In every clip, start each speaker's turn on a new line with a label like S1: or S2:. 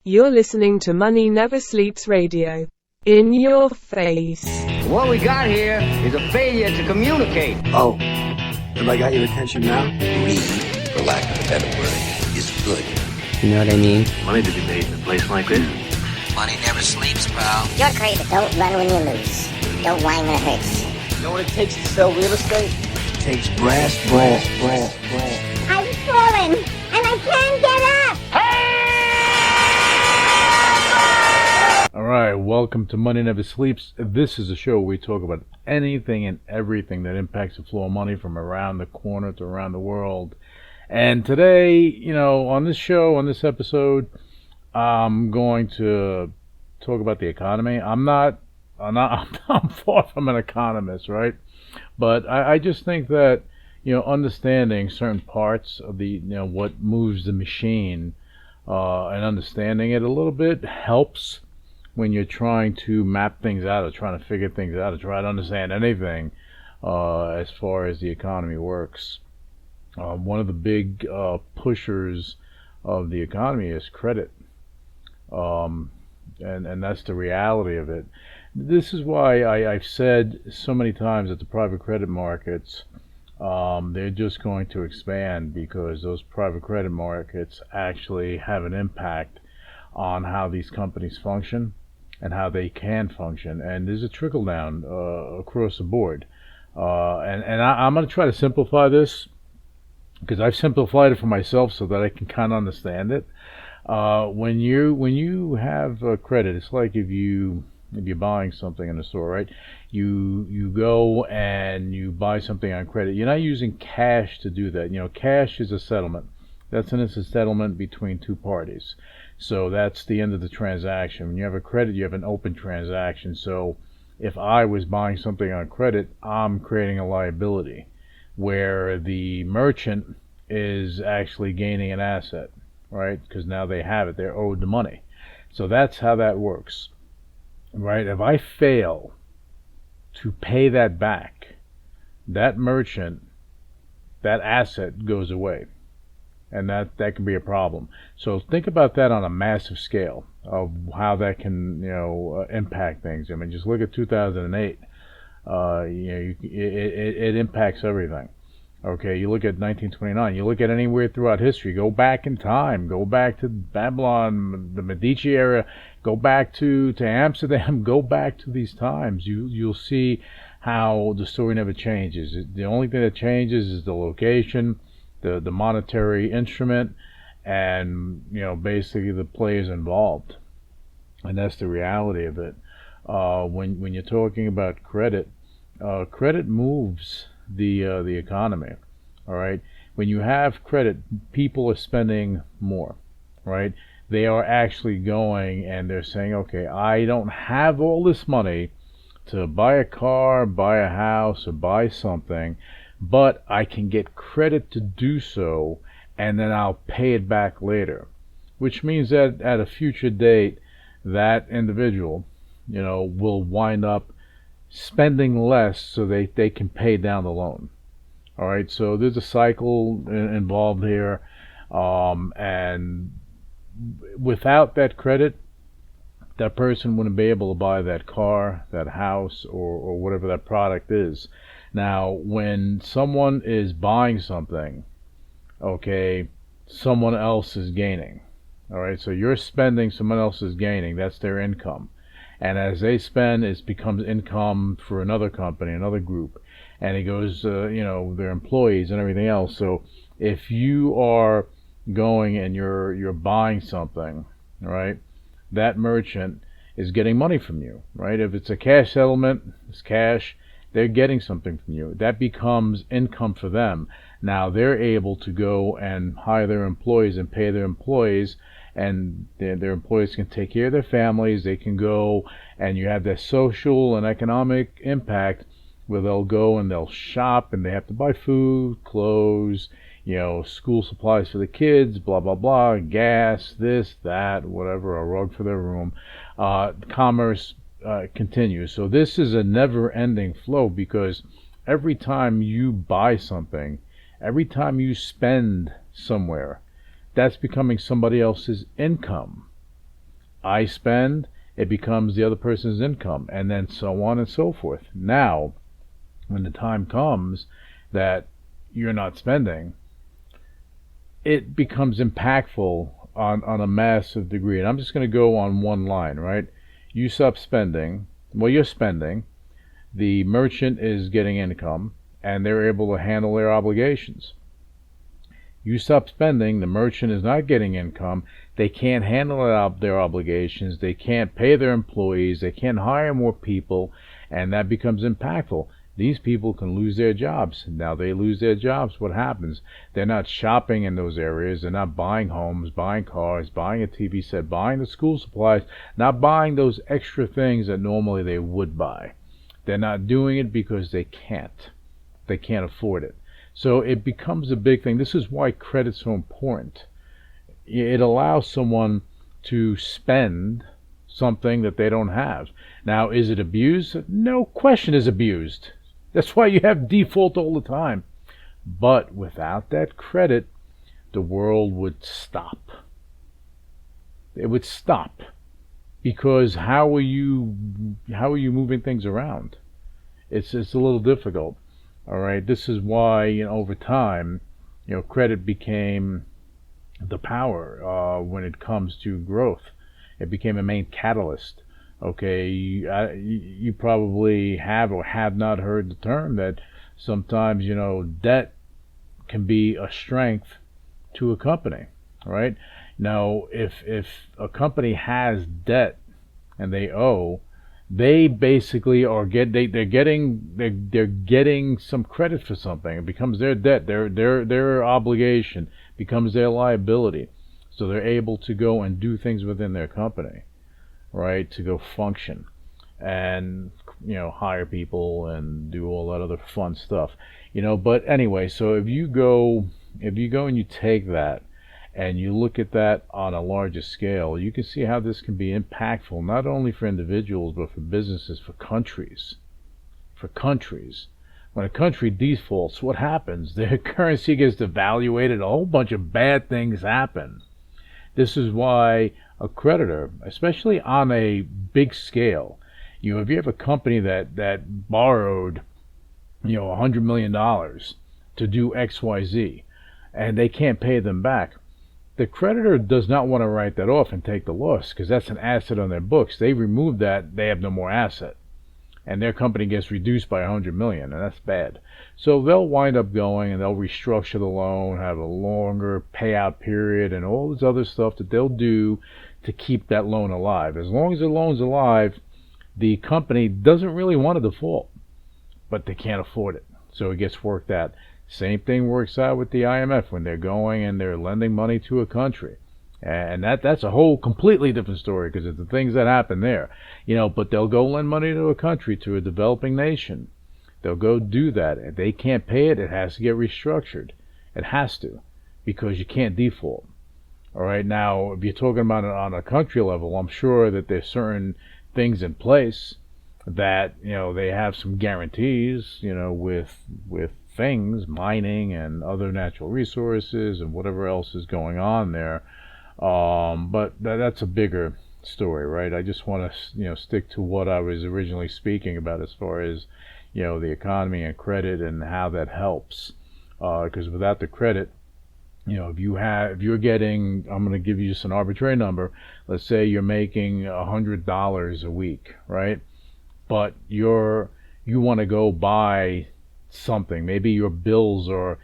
S1: You're listening to Money Never Sleeps Radio. In your face.
S2: What we got here is a failure to communicate.
S3: Oh, have I got your attention now?
S4: Greed, for lack of a better word, is good.
S5: You know what I mean?
S6: Money to be made in a place like this.
S5: Money never sleeps, pal.
S7: You're crazy. Don't run when you lose. Don't whine when it hurts.
S2: You know what it takes to sell real estate?
S3: It takes brass.
S7: I've fallen, and I can't get up.
S8: Alright, welcome to Money Never Sleeps. This is a show where we talk about anything and everything that impacts the flow of money from around the corner to around the world. And today, on this show, on this episode, I'm going to talk about the economy. I'm far from an economist, right? But I just think that, understanding certain parts of the, what moves the machine, and understanding it a little bit helps when you're trying to map things out or trying to figure things out or try to understand anything as far as the economy works. One of the big pushers of the economy is credit. And that's the reality of it. This is why I've said so many times that the private credit markets, they're just going to expand because those private credit markets actually have an impact on how these companies function and how they can function. And there's a trickle down across the board. And I'm going to try to simplify this because I've simplified it for myself so that I can kind of understand it. When you have credit, it's like if you're buying something in the store, right? You go and you buy something on credit. You're not using cash to do that. Cash is a settlement. That's an instant settlement between two parties. So that's the end of the transaction. When you have a credit, you have an open transaction. So if I was buying something on credit, I'm creating a liability where the merchant is actually gaining an asset, right? Because now they have it. They're owed the money. So that's how that works, right? If I fail to pay that back, that merchant, that asset goes away. And that can be a problem. So think about that on a massive scale of how that can, impact things. I mean, just look at 2008. It impacts everything. Okay, you look at 1929. You look at anywhere throughout history. Go back in time. Go back to Babylon, the Medici era. Go back to Amsterdam. Go back to these times. You'll see how the story never changes. The only thing that changes is the location, the monetary instrument, and basically the players involved. And that's the reality of it. When you're talking about credit, credit moves the economy. All right, when you have credit, people are spending more, right? They are actually going and they're saying, okay, I don't have all this money to buy a car, buy a house, or buy something, but I can get credit to do so, and then I'll pay it back later, which means that at a future date, that individual, will wind up spending less so they can pay down the loan. All right, so there's a cycle involved here, and without that credit, that person wouldn't be able to buy that car, that house, or whatever that product is. Now, when someone is buying something, okay, someone else is gaining. All right, so you're spending, someone else is gaining. That's their income. And as they spend, it becomes income for another company, another group. And it goes, their employees and everything else. So if you are going and you're buying something, right, that merchant is getting money from you, right? If it's a cash settlement, it's cash. They're getting something from you. That becomes income for them. Now they're able to go and hire their employees and pay their employees, and their employees can take care of their families. They can go, and you have that social and economic impact where they'll go and they'll shop, and they have to buy food, clothes, school supplies for the kids, blah, blah, blah, gas, this, that, whatever, a rug for their room. Commerce continues. So this is a never-ending flow because every time you buy something, every time you spend somewhere, that's becoming somebody else's income. I spend, it becomes the other person's income, and then so on and so forth. Now, when the time comes that you're not spending, it becomes impactful on a massive degree. And I'm just going to go on one line, right? You stop spending, well, you're spending, the merchant is getting income, and they're able to handle their obligations. You stop spending, the merchant is not getting income, they can't handle their obligations, they can't pay their employees, they can't hire more people, and that becomes impactful. These people can lose their jobs. Now they lose their jobs, what happens? They're not shopping in those areas, they're not buying homes, buying cars, buying a TV set, buying the school supplies, not buying those extra things that normally they would buy. They're not doing it because they can't. They can't afford it. So it becomes a big thing. This is why credit's so important. It allows someone to spend something that they don't have. Now, is it abused? No question is abused. That's why you have default all the time. But without that credit, the world would stop. It would stop. Because how are you moving things around? It's a little difficult. All right, this is why, over time, credit became the power when it comes to growth. It became a main catalyst. Okay, you probably have or have not heard the term that sometimes, debt can be a strength to a company. Right? Now, if a company has debt and they owe, they basically are they're getting some credit for something. It becomes their debt, their obligation becomes their liability. So they're able to go and do things within their company, right? To go function and hire people and do all that other fun stuff. But anyway, so if you go and you take that and you look at that on a larger scale, you can see how this can be impactful, not only for individuals, but for businesses, for countries. For countries. When a country defaults, what happens? Their currency gets devaluated, a whole bunch of bad things happen. This is why a creditor, especially on a big scale, if you have a company that borrowed, $100 million to do XYZ, and they can't pay them back, the creditor does not want to write that off and take the loss because that's an asset on their books. They remove that, they have no more asset. And their company gets reduced by $100 million, and that's bad. So they'll wind up going and they'll restructure the loan, have a longer payout period, and all this other stuff that they'll do to keep that loan alive. As long as the loan's alive, the company doesn't really want to default, but they can't afford it. So it gets worked out. Same thing works out with the IMF when they're going and they're lending money to a country. And that's a whole completely different story because it's the things that happen there. But they'll go lend money to a country, to a developing nation. They'll go do that. If they can't pay it, it has to get restructured. It has to, because you can't default. All right, now, if you're talking about it on a country level, I'm sure that there's certain things in place that, they have some guarantees, with things, mining and other natural resources and whatever else is going on there. But that's a bigger story, right? I just want to, stick to what I was originally speaking about as far as, the economy and credit and how that helps. Because without the credit, if you're getting, I'm going to give you just an arbitrary number. Let's say you're making $100 a week, right? But you want to go buy something. Maybe your bills are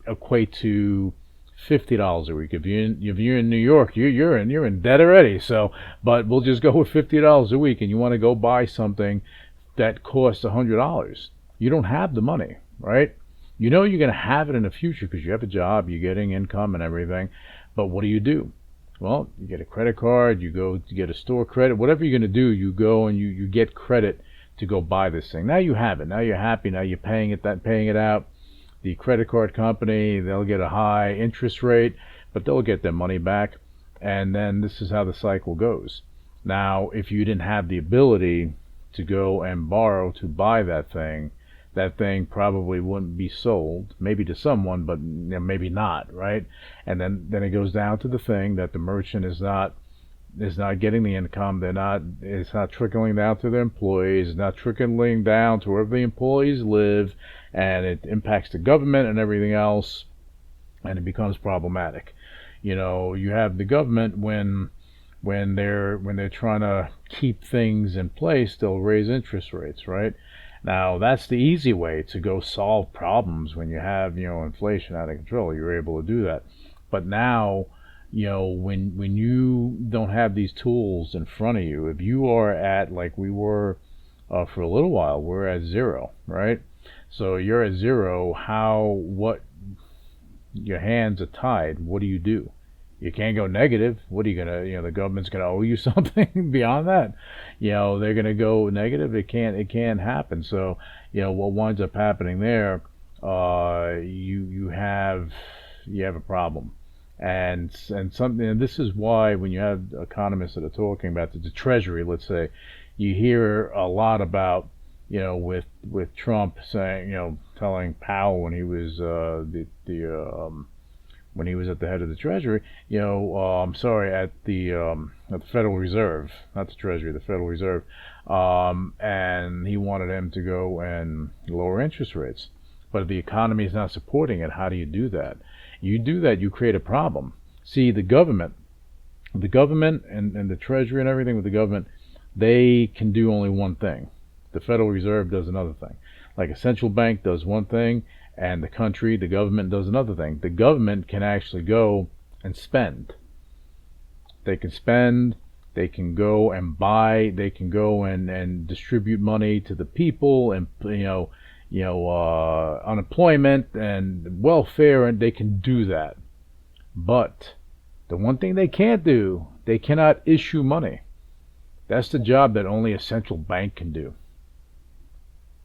S8: equate to $50 a week. If you're in New York, you're in debt already. So, but we'll just go with $50 a week, and you want to go buy something that costs $100. You don't have the money, right? You're going to have it in the future because you have a job, you're getting income and everything. But what do? Well, you get a credit card, you go to get a store credit, whatever you're going to do, you go and you get credit to go buy this thing. Now you have it. Now you're happy. Now you're paying it out. The credit card company, they'll get a high interest rate, but they'll get their money back. And then this is how the cycle goes. Now, if you didn't have the ability to go and borrow to buy that thing probably wouldn't be sold, maybe to someone, but maybe not, right? And then it goes down to the thing that the merchant is not is not getting the income. It's not trickling down to their employees. It's not trickling down to wherever the employees live, and it impacts the government and everything else, and it becomes problematic. You know, you have the government when they're trying to keep things in place, they'll raise interest rates, right? Now, that's the easy way to go solve problems when you have, inflation out of control. You're able to do that. But now, when you don't have these tools in front of you, if you are at, like we were for a little while, we're at zero, right? So you're at zero, your hands are tied. What do? You can't go negative. What are you gonna, the government's gonna owe you something beyond that. They're gonna go negative. It can't happen. So, what winds up happening there, you have a problem. And something, and this is why when you have economists that are talking about the Treasury, let's say, you hear a lot about, with Trump saying, telling Powell when he was when he was at the head of the Treasury, at the Federal Reserve, not the Treasury, the Federal Reserve, and he wanted him to go and lower interest rates. But if the economy is not supporting it, how do you do that? You do that, you create a problem. See, the government and the Treasury and everything with the government, they can do only one thing. The Federal Reserve does another thing. Like a central bank does one thing, and the government does another thing. The government can actually go and spend. They can spend, they can go and buy, they can go and distribute money to the people, and unemployment and welfare, and they can do that. But the one thing they can't do, they cannot issue money. That's the job that only a central bank can do.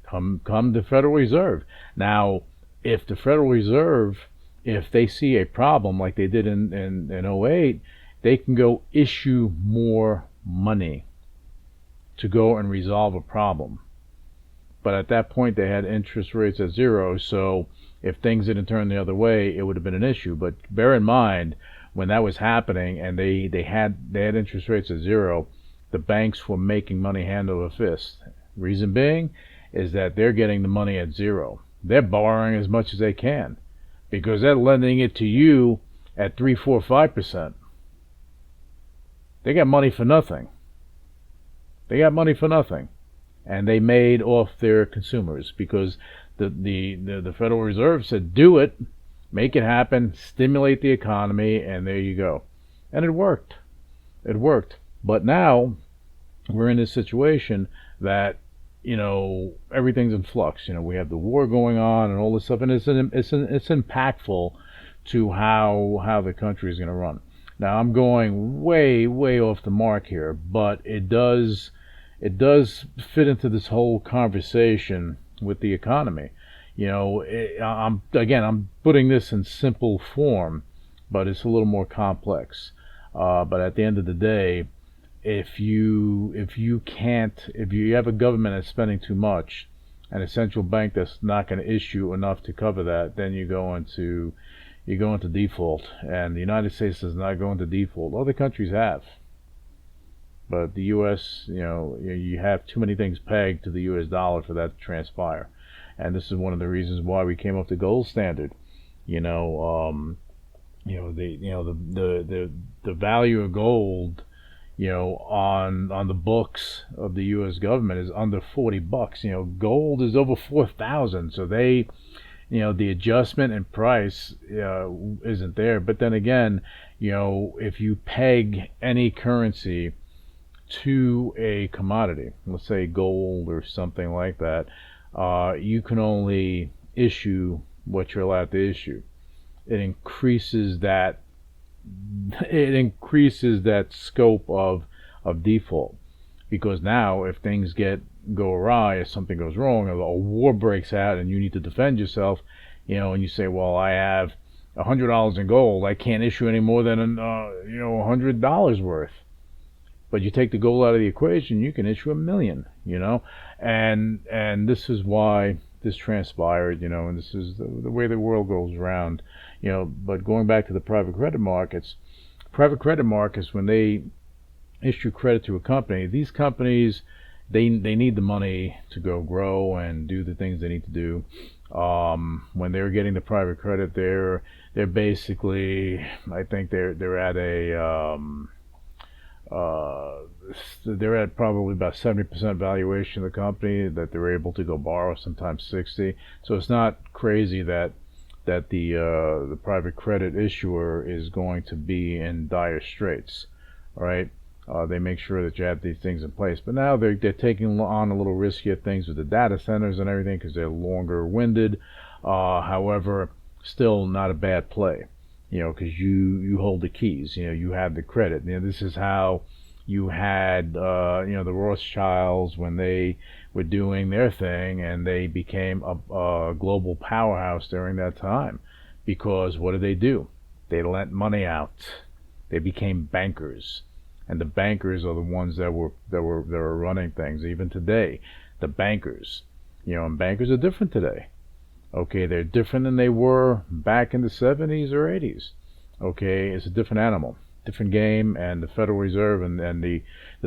S8: Come the Federal Reserve. Now, if the Federal Reserve, if they see a problem like they did in 08, they can go issue more money to go and resolve a problem. But at that point, they had interest rates at zero, so if things didn't turn the other way, it would have been an issue. But bear in mind, when that was happening and they had interest rates at zero, the banks were making money hand over fist. Reason being is that they're getting the money at zero. They're borrowing as much as they can because they're lending it to you at 3, 4, 5%. They got money for nothing. And they made off their consumers because the Federal Reserve said, do it, make it happen, stimulate the economy, and there you go. And it worked. But now we're in this situation that, everything's in flux. We have the war going on and all this stuff, and it's impactful to how the country is going to run. Now, I'm going way, way off the mark here, but it does fit into this whole conversation with the economy. I'm putting this in simple form, but it's a little more complex. But at the end of the day, if you have a government that's spending too much and a central bank that's not going to issue enough to cover that, then you go into default. And the United States does not go into default. Other countries have. But the U.S., you have too many things pegged to the U.S. dollar for that to transpire. And this is one of the reasons why we came up with the gold standard. The value of gold, on the books of the U.S. government is under $40. Gold is over 4,000. So they, the adjustment in price isn't there. But then again, if you peg any currency to a commodity, let's say gold or something like that, you can only issue what you're allowed to issue. It increases that scope of default, because now if things go awry, if something goes wrong, a war breaks out and you need to defend yourself, and you say, well, I have $100 in gold, I can't issue any more than $100 worth. But you take the gold out of the equation, you can issue $1 million, and this is why this transpired, and this is the way the world goes around, But going back to the private credit markets, when they issue credit to a company, these companies, they need the money to go grow and do the things they need to do. When they're getting the private credit, they're basically, I think they're at a they're at probably about 70% valuation of the company that they're able to go borrow, sometimes 60. So it's not crazy that the private credit issuer is going to be in dire straits. All right. They make sure that you have these things in place, but now they're taking on a little riskier things with the data centers and everything because they're longer winded. However, still not a bad play, because you hold the keys. You have the credit. This is how you had the Rothschilds when they were doing their thing, and they became a global powerhouse during that time. Because what did they do? They lent money out. They became bankers. And the bankers are the ones that were running things. Even today, the bankers, and bankers are different today. Okay, they're different than they were back in the 70s or 80s. Okay, it's a different animal, different game, and the Federal Reserve and the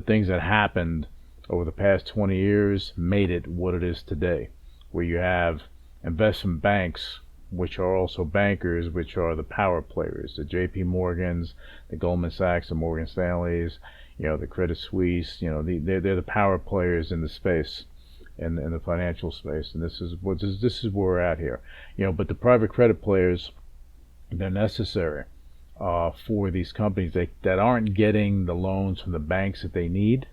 S8: things that happened over the past 20 years made it what it is today, where you have investment banks, which are also bankers, which are the power players, the J.P. Morgans, the Goldman Sachs, the Morgan Stanleys, the Credit Suisse. They're the power players in the space, in the financial space, and this is where we're at here. But the private credit players, they're necessary for these companies that aren't getting the loans from the banks that they need,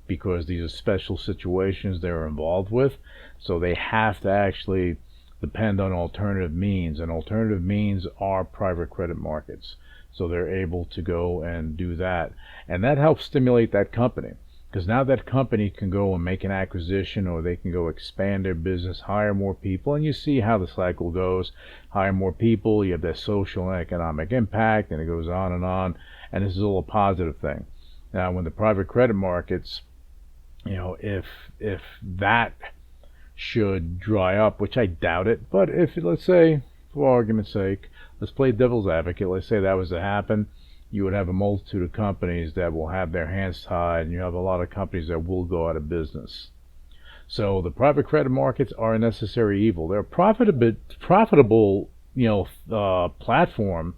S8: because these are special situations they're involved with, so they have to actually depend on alternative means, and alternative means are private credit markets. So they're able to go and do that, and that helps stimulate that company, because now that company can go and make an acquisition, or they can go expand their business, hire more people, and you see how the cycle goes. Hire more people, you have that social and economic impact, and it goes on, and this is all a positive thing. Now when the private credit markets, if that should dry up, which I doubt it, but if, let's say, for argument's sake, let's play devil's advocate, let's say that was to happen, you would have a multitude of companies that will have their hands tied, and you have a lot of companies that will go out of business. So the private credit markets are a necessary evil. They're a profitable platform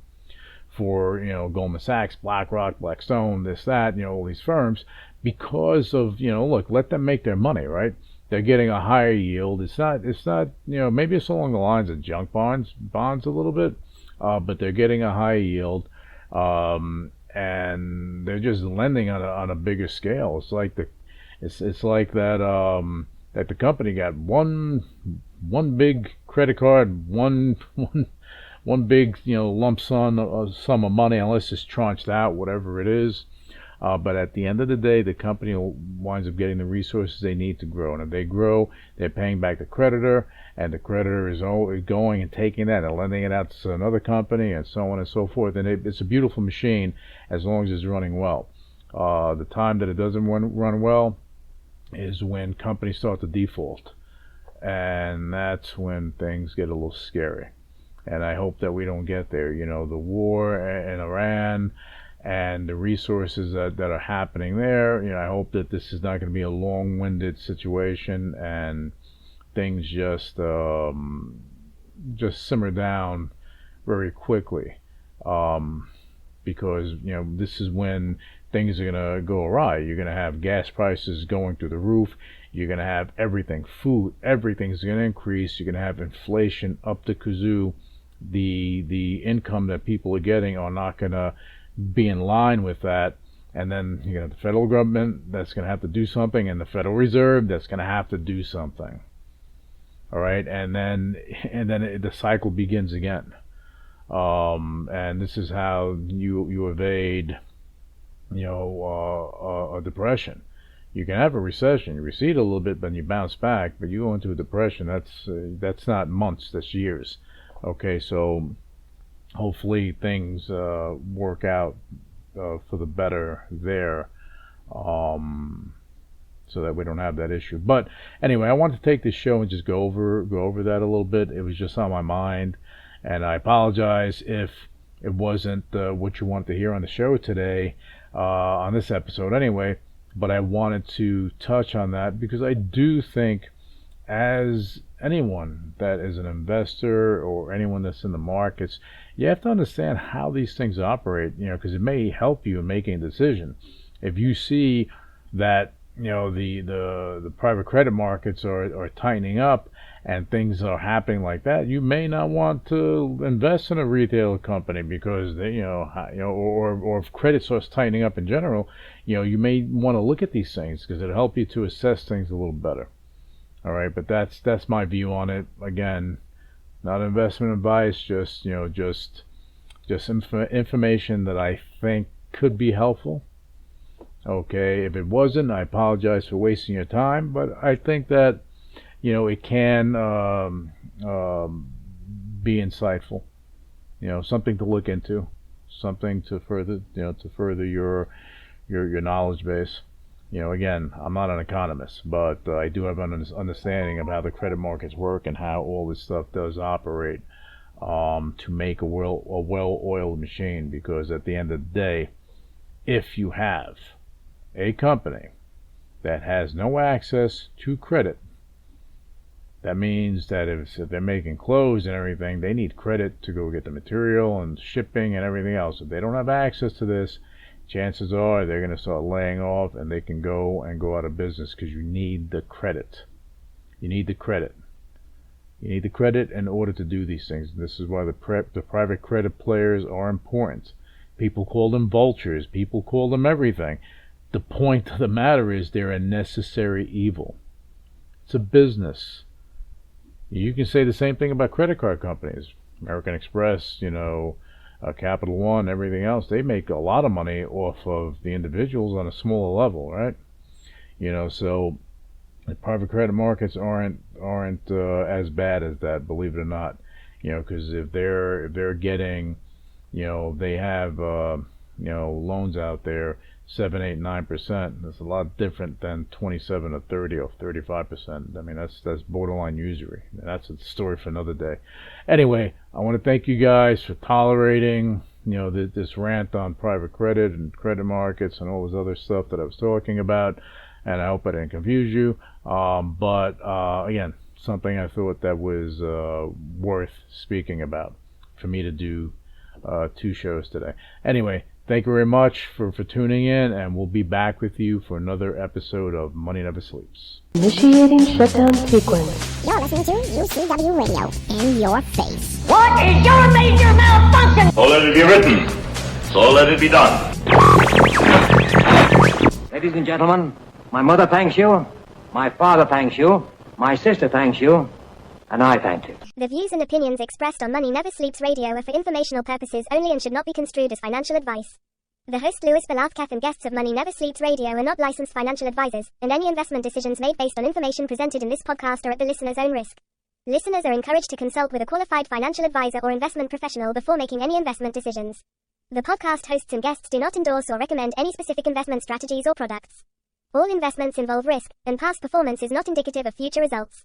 S8: for Goldman Sachs, BlackRock, Blackstone, this, that, all these firms, because of look, let them make their money, right? They're getting a higher yield. It's not maybe it's along the lines of junk bonds a little bit, but they're getting a higher yield, and they're just lending on a bigger scale. It's like that the company got one big credit card, one big lump sum of money, and let's just tranche out whatever it is. But at the end of the day, the company winds up getting the resources they need to grow. And if they grow, they're paying back the creditor, and the creditor is going and taking that and lending it out to another company, and so on and so forth. And it's a beautiful machine as long as it's running well. The time that it doesn't run well is when companies start to default. And that's when things get a little scary. And I hope that we don't get there. The war in Iran and the resources that are happening there, I hope that this is not going to be a long-winded situation and things just simmer down very quickly, because this is when things are going to go awry. You're going to have gas prices going through the roof. You're going to have everything, food, everything's going to increase. You're going to have inflation up the kazoo. The income that people are getting are not going to be in line with that, and then you got the federal government that's going to have to do something, and the Federal Reserve that's going to have to do something. All right, and then the cycle begins again, and this is how you evade a depression. You can have a recession, you recede a little bit, then you bounce back, but you go into a depression. That's not months, that's years. Okay, so hopefully things work out for the better there, so that we don't have that issue. But anyway, I want to take this show and just go over that a little bit. It was just on my mind, and I apologize if it wasn't what you wanted to hear on the show today. on this episode anyway, but I wanted to touch on that because I do think, as anyone that is an investor or anyone that's in the markets, you have to understand how these things operate, because it may help you in making a decision. If you see that, the private credit markets are tightening up and things are happening like that, you may not want to invest in a retail company because they, or if credit starts tightening up in general, you may want to look at these things because it'll help you to assess things a little better. All right, but that's my view on it. Again, not investment advice, just information that I think could be helpful. Okay, if it wasn't, I apologize for wasting your time, but I think that it can be insightful. Something to look into, something to further your knowledge base. Again, I'm not an economist, but I do have an understanding of how the credit markets work and how all this stuff does operate to make a well-oiled machine. Because at the end of the day, if you have a company that has no access to credit, that means that if they're making clothes and everything, they need credit to go get the material and shipping and everything else. If they don't have access to this, chances are they're going to start laying off, and they can go out of business because you need the credit. You need the credit. You need the credit in order to do these things. This is why the private credit players are important. People call them vultures. People call them everything. The point of the matter is they're a necessary evil. It's a business. You can say the same thing about credit card companies. American Express, Capital One, everything else. They make a lot of money off of the individuals on a smaller level, right? So the private credit markets aren't as bad as that, believe it or not. Because if they're getting, they have loans out there 7, 8, 9%. That's a lot different than 27 or 30 or 35%. I mean, that's borderline usury. That's a story for another day. Anyway, I want to thank you guys for tolerating, this rant on private credit and credit markets and all this other stuff that I was talking about. And I hope I didn't confuse you. But again, something I thought that was worth speaking about for me to do 2 shows today. Anyway, thank you very much for tuning in, and we'll be back with you for another episode of Money Never Sleeps.
S1: Initiating shutdown sequence.
S7: You're listening to UCW Radio. In your face.
S9: What is your major malfunction?
S6: So let it be written. So let it be done.
S2: Ladies and gentlemen, my mother thanks you, my father thanks you, my sister thanks you, and I thank you.
S7: The views and opinions expressed on Money Never Sleeps Radio are for informational purposes only and should not be construed as financial advice. The host Louis Velazquez and guests of Money Never Sleeps Radio are not licensed financial advisors, and any investment decisions made based on information presented in this podcast are at the listener's own risk. Listeners are encouraged to consult with a qualified financial advisor or investment professional before making any investment decisions. The podcast hosts and guests do not endorse or recommend any specific investment strategies or products. All investments involve risk, and past performance is not indicative of future results.